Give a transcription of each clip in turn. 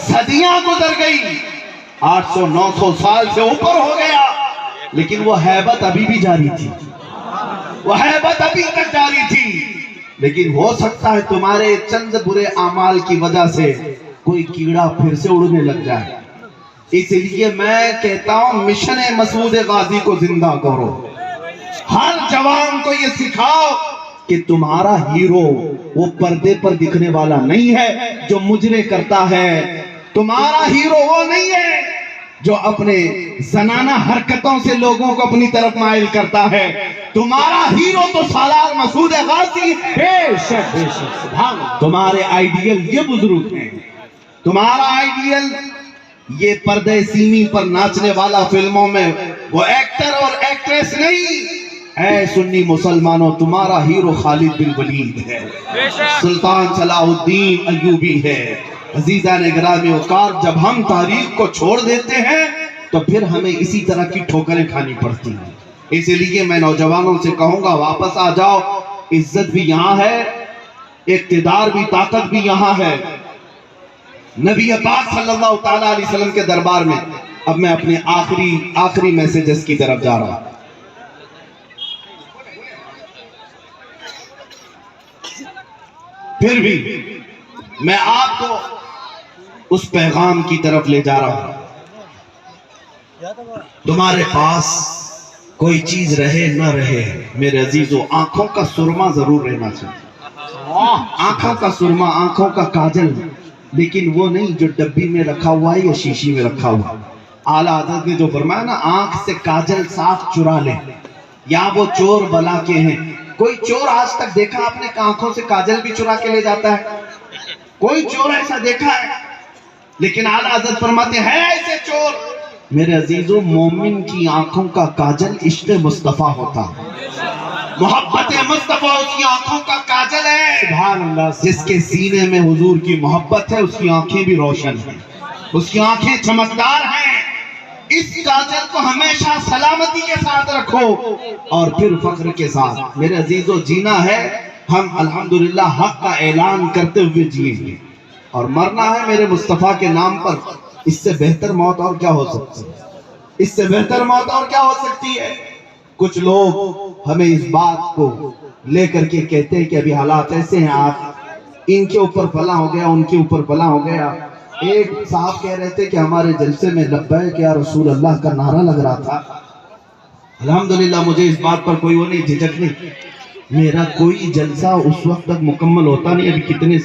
صدیاں گزر گئی، 800-900 سال سے اوپر ہو گیا، لیکن وہ ہیبت ابھی بھی جاری تھی، وہ ہیبت ابھی تک جاری تھی۔ لیکن ہو سکتا ہے تمہارے چند برے اعمال کی وجہ سے کوئی کیڑا پھر سے اڑنے لگ جائے۔ اس لیے میں کہتا ہوں مشن مسعود غازی کو زندہ کرو، ہر جوان کو یہ سکھاؤ کہ تمہارا ہیرو وہ پردے پر دکھنے والا نہیں ہے جو مجرے کرتا ہے، تمہارا ہیرو وہ نہیں ہے جو اپنے زنانہ حرکتوں سے لوگوں کو اپنی طرف مائل کرتا ہے، تمہارا ہیرو تو سالار مسعود غازی ہے۔ بے شک بے شک، تمہارے آئیڈیل یہ بزرگ ہیں، تمہارا آئیڈیل یہ پردے سیمی پر ناچنے والا فلموں میں وہ ایکٹر اور ایکٹریس نہیں۔ اے سنی مسلمانوں، تمہارا ہیرو خالد بن ولید ہے، سلطان صلاح الدین ایوبی ہے۔ عزیزان گرامی اوقات، جب ہم تاریخ کو چھوڑ دیتے ہیں تو پھر ہمیں اسی طرح کی ٹھوکریں کھانی پڑتی ہیں۔ اس لیے میں نوجوانوں سے کہوں گا واپس آ جاؤ، عزت بھی یہاں ہے، اقتدار بھی، طاقت بھی یہاں ہے، نبی پاک صلی اللہ تعالیٰ علیہ وسلم کے دربار میں۔ اب میں اپنے آخری میسیجز کی طرف جا رہا ہوں۔ پھر بھی میں آپ کو اس پیغام کی طرف لے جا رہا ہوں، تمہارے پاس کوئی چیز رہے نہ رہے میرے عزیزو، آنکھوں کا سرما ضرور رہنا چاہیے، آنکھوں کا سرما، آنکھوں کا کاجل، لیکن وہ نہیں جو ڈبی میں رکھا ہوا ہے یا شیشی میں رکھا ہوا ہے۔ اعلیٰ حضرت نے جو فرمایا نا، آنکھ سے کاجل صاف چرا لے، یا وہ چور بلا کے ہیں۔ کوئی چور آج تک دیکھا آپ نے کہ آنکھوں سے کاجل بھی چرا کے لے جاتا ہے؟ کوئی چور ایسا دیکھا ہے؟ لیکن اعلیٰ حضرت فرماتے ہیں ایسے چور، میرے عزیزو مومن کی آنکھوں کا کاجل عشق مصطفیٰ ہوتا، محبت مصطفیٰ اس کی آنکھوں کا کاجل ہے۔ سبحان اللہ، جس کے سینے میں حضور کی محبت ہے اس کی آنکھیں بھی روشن ہیں، اس کی آنکھیں چمکدار ہیں۔ اس کاجل کو ہمیشہ سلامتی کے ساتھ رکھو اور پھر فخر کے ساتھ۔ میرے عزیزو جینا ہے، ہم الحمدللہ حق کا اعلان کرتے ہوئے جئیں گے، اور مرنا ہے میرے مصطفیٰ کے نام پر۔ اس سے بہتر موت اور کیا ہو سکتی ہے؟ اس سے بہتر موت اور کیا ہو سکتی ہے؟ کچھ لوگ ہمیں اس بات کو لے کر کے کہتے ہیں کہ ابھی حالات ایسے ہیں، آپ ان کے اوپر فلاں ہو گیا، ان کے اوپر فلاں ہو گیا۔ ایک صاحب کہہ رہے تھے کہ ہمارے جلسے میں لبیک یا رسول اللہ کا نعرہ لگ رہا تھا۔ الحمدللہ مجھے اس بات پر کوئی وہ نہیں، جھجک نہیں، میرا کوئی جلسہ اس وقت تک مکمل ہوتا نہیں، ابھی کتنے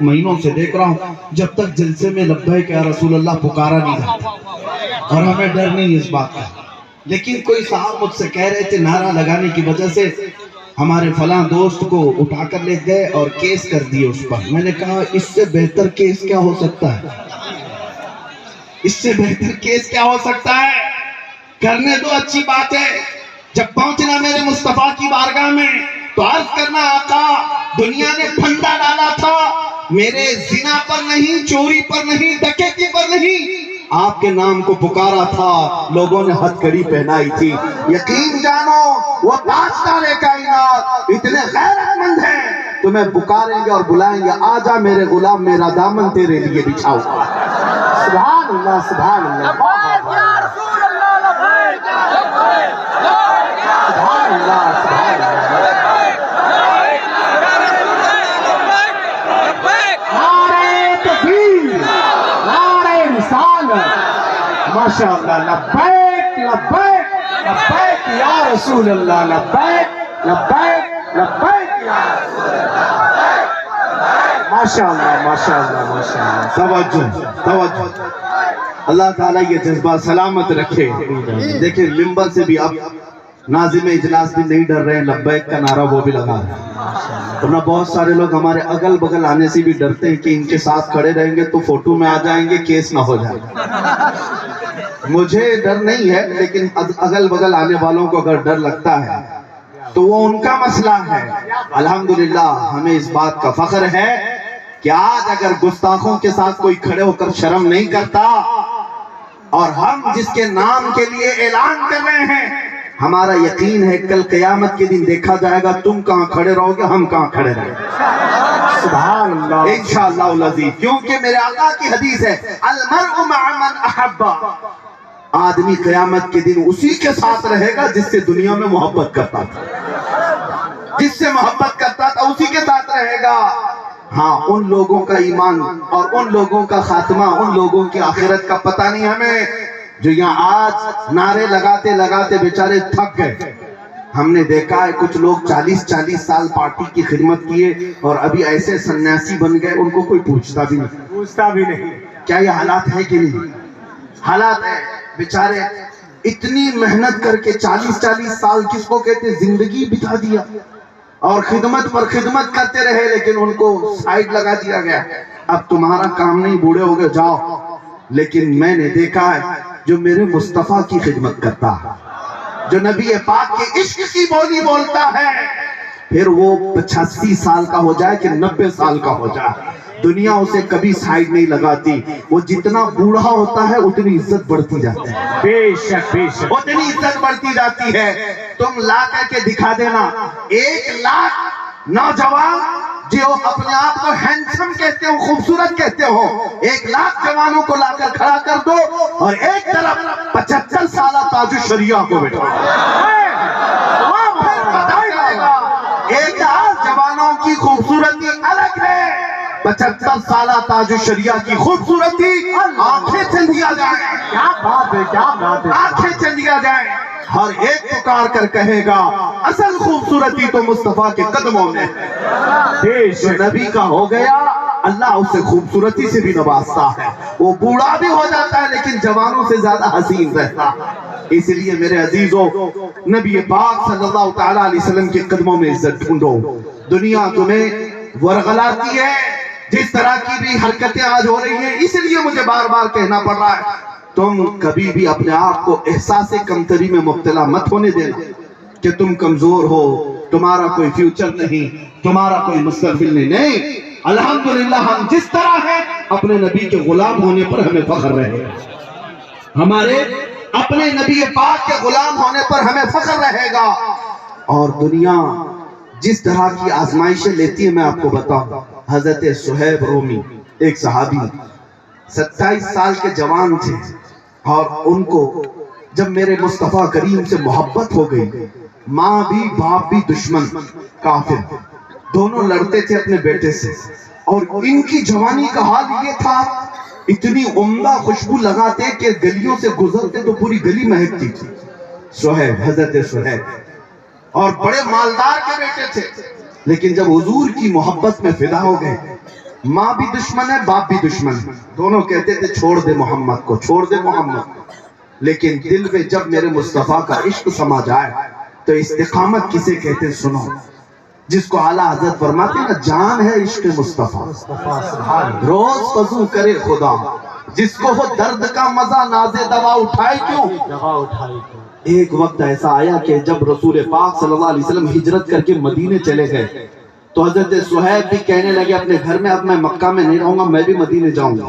مہینوں سے دیکھ رہا ہوں جب تک جلسے میں لبیک یا رسول اللہ پکارا نہیں جاتا، اور ہمیں ڈر نہیں اس بات کا۔ لیکن کوئی صاحب مجھ سے کہہ رہے تھے نعرہ لگانے کی وجہ سے ہمارے فلاں دوست کو اٹھا کر لے گئے اور کیس کر دیے اس پر۔ میں نے کہا اس سے بہتر کیس کیا ہو سکتا ہے؟ اس سے بہتر کیس کیا ہو سکتا ہے؟ کرنے دو، اچھی بات ہے۔ جب پہنچنا میرے مصطفیٰ کی بارگاہ میں تو عرض کرنا آقا دنیا نے پھندا ڈالا تھا، میرے زنا پر نہیں، چوری پر نہیں، ڈکیتی پر نہیں، آپ کے نام کو پکارا تھا، لوگوں نے ہتھ کڑی پہنائی تھی۔ یقین جانو وہ تاجدار کائنات اتنے غیرت مند ہیں، تمہیں پکاریں گے اور بلائیں گے، آجا میرے غلام، میرا دامن تیرے لیے بچھاؤ۔ سبحان اللہ، سبحان اللہ، سبحان اللہ، سبحان اللہ۔ ماشاءاللہ، لبیک لبیک لبیک یا رسول اللہ، لبیک لبیک لبیک یا رسول اللہ، ماشاءاللہ ماشاءاللہ ماشاءاللہ۔ توجہ، اللہ تعالیٰ یہ جذبہ سلامت رکھے۔ دیکھیں ممبر سے بھی اب ناظم اجلاس بھی نہیں ڈر رہے ہیں، لبیک کا نعرہ وہ بھی لگا رہے ہیں، ورنہ بہت سارے لوگ ہمارے اگل بغل آنے سے بھی ڈرتے ہیں کہ ان کے ساتھ کھڑے رہیں گے تو فوٹو میں آ جائیں گے، کیس نہ ہو جائے۔ مجھے ڈر نہیں ہے، لیکن اگل بغل آنے والوں کو اگر ڈر لگتا ہے تو وہ ان کا مسئلہ ہے۔ الحمدللہ ہمیں اس بات کا فخر ہے کہ آج اگر گستاخوں کے ساتھ کوئی کھڑے ہو کر شرم نہیں کرتا، اور ہم جس کے نام کے لیے اعلان کر رہے ہیں، ہمارا یقین ہے کل قیامت کے دن دیکھا جائے گا تم کہاں کھڑے رہو گے، ہم کہاں کھڑے رہیں گے۔ سبحان اللہ انشاءاللہ العزیز، کیونکہ میرے آقا کی حدیث ہے المرء مع من احبا، آدمی قیامت کے دن اسی کے ساتھ رہے گا جس سے دنیا میں محبت کرتا تھا، جس سے محبت کرتا تھا اسی کے ساتھ رہے گا۔ ہاں، ان لوگوں کا ایمان اور ان لوگوں کا خاتمہ، ان لوگوں کی آخرت کا پتہ نہیں ہمیں، جو یہاں آج نعرے لگاتے لگاتے بیچارے تھک گئے۔ ہم نے دیکھا ہے کچھ لوگ 40 سال پارٹی کی خدمت کیے اور ابھی ایسے سنیاسی بن گئے، ان کو کوئی پوچھتا بھی نہیں۔ کیا یہ حالات ہے کہ نہیں؟ حالات ہے۔ بیچارے اتنی محنت کر کے 40 سال کس کو کہتے زندگی بتا دیا اور خدمت پر خدمت کرتے رہے، لیکن ان کو سائیڈ لگا دیا گیا، اب تمہارا کام نہیں، بوڑھے ہو گئے جاؤ۔ لیکن میں نے دیکھا ہے جو میرے مصطفیٰ کی خدمت کرتا ہے، جو نبی پاک کے عشق کی بولی بولتا ہے، پھر وہ 85 سال کا ہو جائے کہ 90 سال کا ہو جائے، دنیا اسے کبھی سائیڈ نہیں لگاتی۔ وہ جتنا بوڑھا ہوتا ہے اتنی عزت بڑھتی جاتی ہے، بے شک بے شک، اتنی عزت بڑھتی جاتی ہے۔ تم لا کر کے دکھا دینا 1 لاکھ نوجوان جو اپنے آپ کو ہینڈسم کہتے ہو، خوبصورت کہتے ہو، 1 لاکھ جوانوں کو لا کر کھڑا کر دو اور ایک طرف 75 سالہ تاج الشریعہ کو بٹھا دو، 1 لاکھ جوانوں کی خوبصورتی الگ ہے، 75 سالہ تاج الشریعہ کی خوبصورتی آنکھیں چندیا جائیں، کیا بات ہے، کیا بات ہے، آنکھیں چندیا جائیں۔ ہر ایک پکار کر کہے گا اصل خوبصورتی تو مصطفیٰ کے قدموں میں ہے۔ بے جو شک، نبی کا ہو گیا اللہ اسے خوبصورتی سے بھی نوازتا ہے، وہ بوڑھا بھی ہو جاتا ہے لیکن جوانوں سے زیادہ حسین رہتا ہے۔ اس لیے میرے عزیزوں، نبی پاک صلی اللہ تعالیٰ علیہ وسلم کے قدموں میں عزت ڈھونڈو۔ دنیا تمہیں ورغلاتی ہے، جس طرح کی بھی حرکتیں آج ہو رہی ہیں، اس لیے مجھے بار بار کہنا پڑ رہا ہے، تم کبھی بھی اپنے آپ کو احساس کمتری میں مبتلا مت ہونے دینا کہ تم کمزور ہو، تمہارا کوئی فیوچر نہیں، تمہارا کوئی مستقبل نہیں۔ الحمدللہ ہم جس طرح ہیں اپنے نبی کے غلام ہونے پر ہمیں فخر رہے گا، ہمارے اپنے نبی پاک کے غلام ہونے پر ہمیں فخر رہے گا۔ اور دنیا جس طرح کی آزمائشیں لیتی ہے میں آپ کو بتاؤں، حضرت صہیب رومی ایک صحابی 27 سال کے جوان تھے، اور ان کو جب میرے مصطفیٰ کریم سے محبت ہو گئی، ماں بھی باپ بھی دشمن کافر، دونوں لڑتے تھے اپنے بیٹے سے، اور ان کی جوانی کا حال یہ تھا اتنی عمدہ خوشبو لگاتے کہ گلیوں سے گزرتے تو پوری گلی مہکتی تھی۔ صہیب، حضرت صہیب، اور بڑے مالدار کے بیٹے تھے، لیکن جب حضور کی محبت میں فدا ہو گئے، ماں بھی دشمن ہے باپ بھی دشمن ہے، دونوں کہتے تھے چھوڑ دے محمد کو، چھوڑ دے محمد کو، لیکن دل میں جب میرے مصطفیٰ کا عشق سما جائے تو استقامت کسے کہتے سنو، جس کو اعلیٰ حضرت فرماتے ہیں نا جان ہے عشق مصطفیٰ، روز وضو کرے خدا، جس کو ہو درد کا مزہ نازے دوا اٹھائے کیوں۔ دوا اٹھائی کو، ایک وقت ایسا آیا کہ جب رسول پاک صلی اللہ علیہ وسلم ہجرت کر کے مدینے چلے گئے تو حضرت صہیب بھی کہنے لگے اپنے گھر میں اب میں مکہ میں نہیں رہوں گا، میں بھی مدینے جاؤں گا۔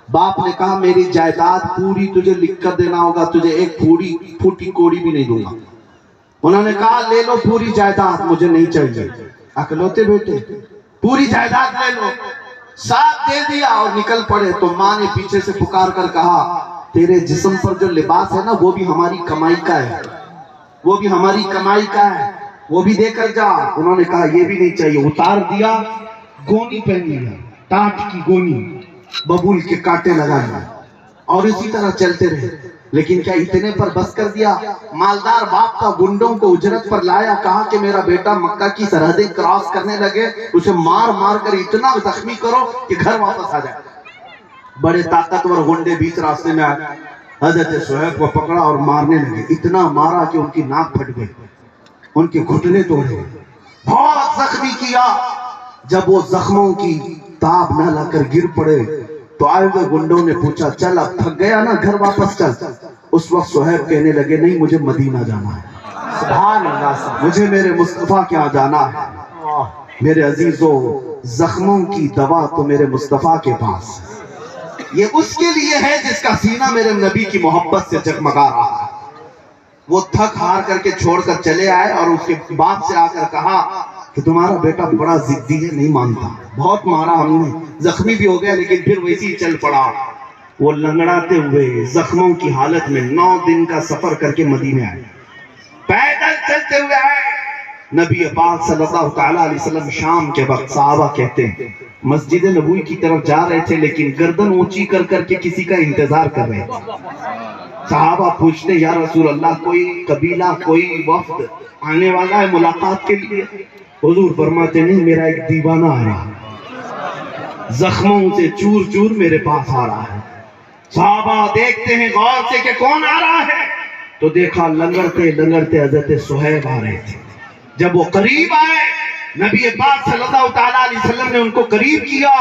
باپ نے کہا میری جائیداد پوری تجھے لکھ کر دینا ہوگا، تجھے ایک پھوٹی کوڑی بھی نہیں دوں گا۔ انہوں نے کہا لے لو پوری جائیداد، مجھے نہیں چاہیے۔ اکلوتے بیٹے، پوری جائیداد لے لو، ساتھ دے دیا اور نکل پڑے۔ تو ماں نے پیچھے سے پکار کر کہا تیرے جسم پر جو لباس ہے نا وہ بھی ہماری کمائی کا ہے، وہ بھی ہماری کمائی کا ہے، وہ بھی دے کر جا۔ انہوں نے کہا یہ بھی نہیں چاہیے، اتار دیا، گونی پہن لیا، ٹاٹ کی گونی، ببول کے کانٹے لگا لیا، اور اسی طرح چلتے رہے۔ لیکن کیا اتنے پر بس کر دیا؟ مالدار باپ کا گنڈوں کو اجرت پر لایا، کہا کہ میرا بیٹا مکہ کی سرحدیں کراس کرنے لگے، اسے مار مار کر اتنا زخمی کرو کہ گھر واپس آ جائے۔ بڑے طاقتور گنڈے بیچ راستے میں آئے، حضرت صہیب کو پکڑا اور مارنے لگے، اتنا مارا کہ ان کی ناک پھٹ گئی، ان کے گھٹنے توڑے، بہت زخمی کیا۔ جب وہ زخموں کی تاب نہ لا کر گر پڑے تو آئے ہوئے گنڈوں نے پوچھا چل اب تھک گیا نا گھر واپس چل۔ اس وقت صہیب کہنے لگے نہیں مجھے مدینہ جانا ہے، سبحان اللہ، مجھے میرے مصطفیٰ کے ہاں جانا ہے۔ میرے عزیزوں زخموں کی دوا تو میرے مصطفیٰ کے پاس ہے، یہ اس کے لیے ہے جس کا سینہ میرے نبی کی محبت سے جگمگا رہا ہے۔ وہ تھک ہار کر کے چھوڑ کر چلے آئے اور اس کے باپ سے آ کر کہا کہ تمہارا بیٹا بڑا ضدی ہے، نہیں مانتا، بہت مارا ہم نے، زخمی بھی ہو گیا لیکن پھر ویسے ہی چل پڑا۔ وہ لنگڑاتے ہوئے زخموں کی حالت میں 9 دن کا سفر کر کے مدینے آئے، پیدل چلتے ہوئے آئے۔ نبی پاک صلی اللہ تعالیٰ علیہ وسلم شام کے وقت، صحابہ کہتے ہیں، مسجد نبوی کی طرف جا رہے تھے لیکن گردن اونچی کر کر کے کسی کا انتظار کر رہے تھے۔ صحابہ پوچھتے یا رسول اللہ کوئی قبیلہ کوئی وفد آنے والا ہے ملاقات کے لیے؟ حضور فرماتے نہیں، میرا ایک دیوانہ آ رہا ہے، زخموں سے چور چور میرے پاس آ رہا ہے۔ صحابہ دیکھتے ہیں غور سے کہ کون آ رہا ہے، تو دیکھا لنگڑتے لنگڑتے حضرت صہیب آ رہے تھے۔ جب وہ قریب آئے، نبی پاک صلی اللہ تعالیٰ علیہ وسلم نے ان کو قریب کیا،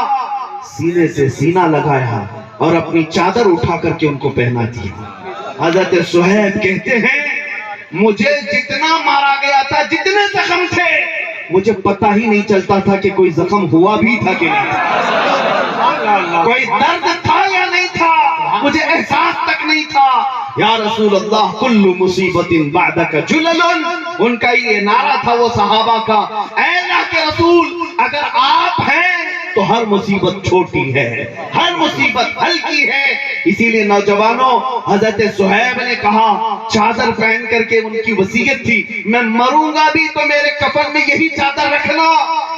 سینے سے سینہ لگایا اور اپنی چادر اٹھا کر کے ان کو پہنا دیا۔ حضرت صہیب کہتے ہیں مجھے جتنا مارا گیا تھا، جتنے زخم تھے، مجھے پتہ ہی نہیں چلتا تھا کہ کوئی زخم ہوا بھی تھا کہ نہیں تھا، کوئی درد تھا یا نہیں تھا، مجھے احساس تک نہیں تھا۔ یا رسول اللہ کل مصیبت بعدک جلل، ان کا یہ نعرہ تھا وہ صحابہ کا، اے اللہ کے رسول اگر آپ ہیں تو ہر مصیبت چھوٹی ہے، ہر مصیبت ہلکی ہے۔ اسی لیے نوجوانوں، حضرت صہیب نے کہا، چادر پہن کر کے ان کی وصیت تھی، میں مروں گا بھی تو میرے کفن میں یہی چادر رکھنا،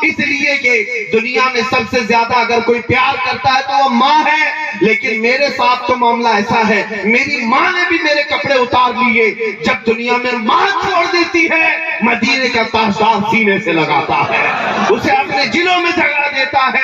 اس لیے کہ دنیا میں سب سے زیادہ اگر کوئی پیار کرتا ہے تو وہ ماں ہے، لیکن میرے ساتھ تو معاملہ ایسا ہے، میری ماں نے بھی میرے کپڑے اتار لیے، جب دنیا میں ماں چھوڑ دیتی ہے، مدینے کا تاجدار سینے سے لگاتا ہے، اسے اپنے دلوں میں جگہ دیتا ہے۔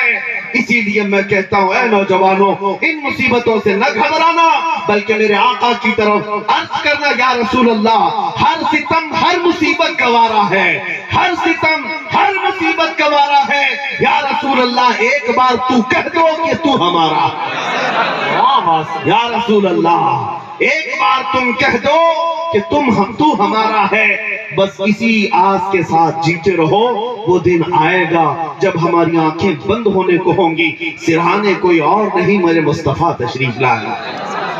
اسی لیے میں کہتا ہوں اے نوجوانوں، ان مصیبتوں سے نہ گھبرانا، بلکہ میرے آقا کی طرف عرض کرنا، یا رسول اللہ ہر ستم ہر مصیبت گوارا ہے، ہر ستم ہر مصیبت گوارا ہے، یا رسول اللہ ایک بار تو کہہ دو کہ تو ہمارا، یا رسول اللہ ایک بار تم کہہ دو کہ تو ہمارا ہے۔ بس اسی آس کے ساتھ جیتے رہو، وہ دن آئے گا جب ہماری آنکھیں بند ہونے کو ہوں گی، سرہانے کوئی اور نہیں میرے مصطفیٰ تشریف لائے۔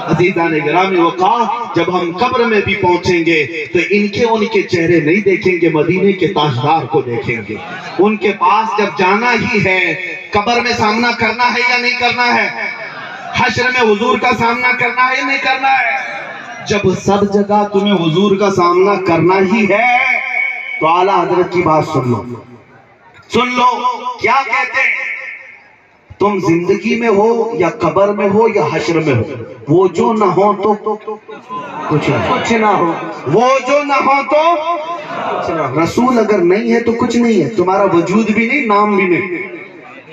عزیزان گرامی وقار، جب ہم قبر میں بھی پہنچیں گے تو ان کے چہرے نہیں دیکھیں گے، مدینے کے تاجدار کو دیکھیں گے۔ ان کے پاس جب جانا ہی ہے، قبر میں سامنا کرنا ہے یا نہیں کرنا ہے؟ حشر میں حضور کا سامنا کرنا ہے یا نہیں کرنا ہے؟ جب سب جگہ تمہیں حضور کا سامنا کرنا ہی ہے تو اعلیٰ حضرت کی بات سن لو، کیا کہتے ہیں؟ تم زندگی میں ہو یا قبر میں ہو یا حشر میں ہو، وہ جو نہ ہو تو کچھ نہ ہو، وہ جو نہ ہو تو کچھ نہ ہو۔ رسول اگر نہیں ہے تو کچھ نہیں ہے، تمہارا وجود بھی نہیں، نام بھی نہیں۔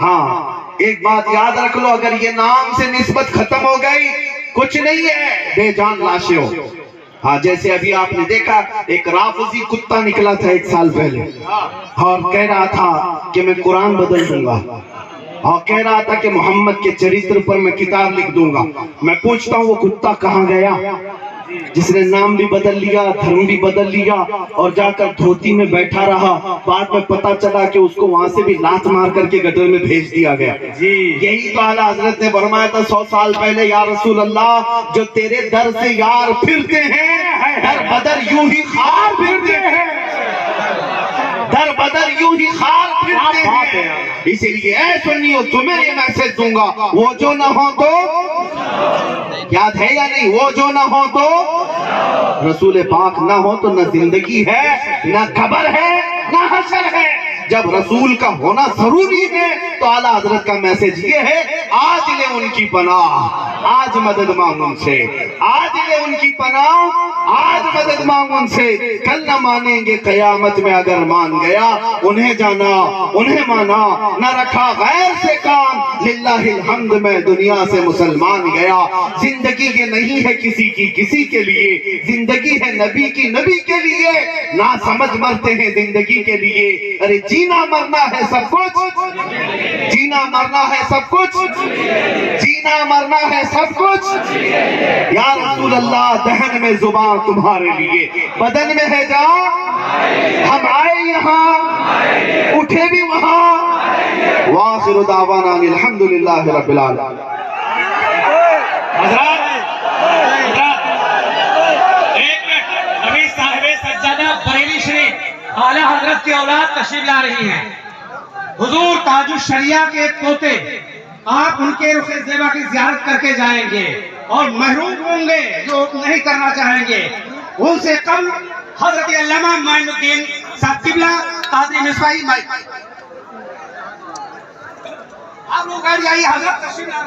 ہاں ایک بات یاد رکھ لو، اگر یہ نام سے نسبت ختم ہو گئی کچھ نہیں ہے، بے جان لاشیں ہو۔ ہاں جیسے ابھی آپ نے دیکھا ایک رافضی کتا نکلا تھا 1 سال پہلے، اور کہہ رہا تھا کہ میں قرآن بدل دوں گا، اور کہہ رہا تھا کہ محمد کے چریتر پر میں کتاب لکھ دوں گا۔ میں پوچھتا ہوں وہ کتا کہاں گیا جس نے نام بھی بدل لیا، دھرم بھی بدل لیا، اور جا کر دھوتی میں بیٹھا رہا؟ بعد میں پتا چلا کہ اس کو وہاں سے بھی لات مار کر کے گٹر میں بھیج دیا گیا۔ یہی تو اعلیٰ حضرت نے فرمایا تھا 100 سال پہلے، یا رسول اللہ جو تیرے در سے یار پھرتے ہیں، در بدر یوں ہی خار پھرتے ہیں، در بدر یوں ہی خار پھرتے ہیں۔ اسی لیے اے سنیو تمہیں یہ میسج دوں گا، وہ جو نہ ہو تو، یاد ہے یا نہیں، وہ جو نہ ہو تو، رسول پاک نہ ہو تو نہ زندگی ہے، نہ قبر ہے، نہ حشر ہے۔ جب رسول کا ہونا ضروری ہے تو اعلیٰ حضرت کا میسج یہ ہے، آج لے ان کی پناہ، آج مدد مانگ ان سے، آج لے ان کی پناہ، آج مدد مانگ ان سے، کل نہ مانیں گے قیامت میں اگر مان گیا، انہیں جانا انہیں مانا، نہ رکھا غیر سے کام، للہ الحمد میں دنیا سے مسلمان گیا۔ زندگی یہ نہیں ہے کسی کی کسی کے لیے، زندگی ہے نبی کی نبی کے لیے، نہ سمجھ مرتے ہیں زندگی کے لیے، ارے جینا مرنا ہے سب کچھ، جینا مرنا ہے سب کچھ، جینا مرنا ہے سب کچھ۔ یا رسول اللہ دہن میں زبان تمہارے لیے، بدن میں ہے جان، ہم آئے یہاں اٹھے بھی وہاں۔ وآخر دعوانا الحمدللہ رب العالمین۔ حضرات ایک منٹ، ابھی صاحب سجادہ بریلی شریف اعلیٰ حضرت کی اولاد تشریف لا رہی ہیں، حضور تاج الشریعہ کے پوتے، آپ ان کے رخ زیبا کی زیارت کر کے جائیں گے اور محروم ہوں گے جو نہیں کرنا چاہیں گے۔ ان سے قبل حضرت علامہ معین الدین صاحب قبلہ قادری مصباحی آپ لوگ آئیے، حضرت تشریف لا رہے ہیں۔